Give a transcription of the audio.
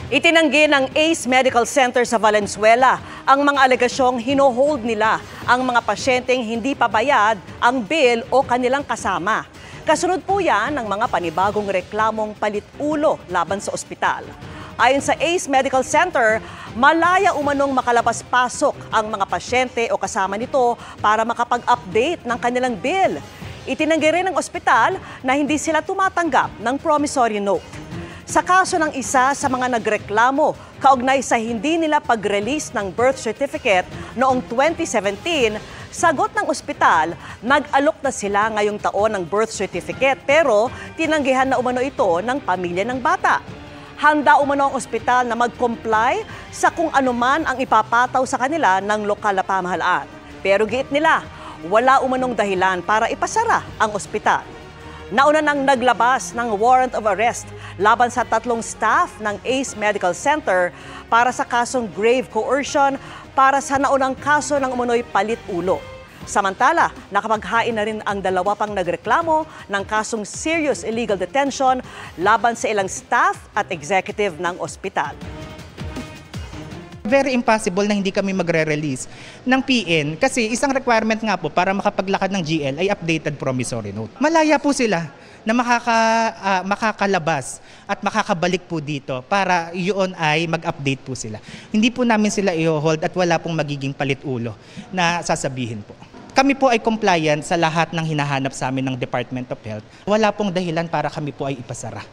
Itinanggi ng ACE Medical Center sa Valenzuela ang mga alegasyong hinohold nila ang mga pasyenteng hindi pabayad ang bill o kanilang kasama. Kasunod po yan ng mga panibagong reklamong palit-ulo laban sa ospital. Ayon sa ACE Medical Center, malaya umanong makalabas-pasok ang mga pasyente o kasama nito para makapag-update ng kanilang bill. Itinanggi rin ng ospital na hindi sila tumatanggap ng promissory note. Sa kaso ng isa sa mga nagreklamo kaugnay sa hindi nila pag-release ng birth certificate noong 2017, sagot ng ospital, nag-alok na sila ngayong taon ng birth certificate pero tinanggihan na umano ito ng pamilya ng bata. Handa umano ang ospital na mag-comply sa kung anuman ang ipapataw sa kanila ng lokal na pamahalaan. Pero giit nila, wala umanong dahilan para ipasara ang ospital. Nauna nang naglabas ng warrant of arrest laban sa 3 staff ng ACE Medical Center para sa kasong grave coercion para sa naunang kaso ng umunoy palit-ulo. Samantala, nakapaghain na rin ang 2 pang nagreklamo ng kasong serious illegal detention laban sa ilang staff at executive ng ospital. Very impossible na hindi kami magre-release ng PN kasi isang requirement nga po para makapaglakad ng GL ay updated promissory note. Malaya po sila na makakalabas at makakabalik po dito para yun ay mag-update po sila. Hindi po namin sila i-hold at wala pong magiging palit-ulo na sasabihin po. Kami po ay compliant sa lahat ng hinahanap sa amin ng Department of Health. Wala pong dahilan para kami po ay ipasara.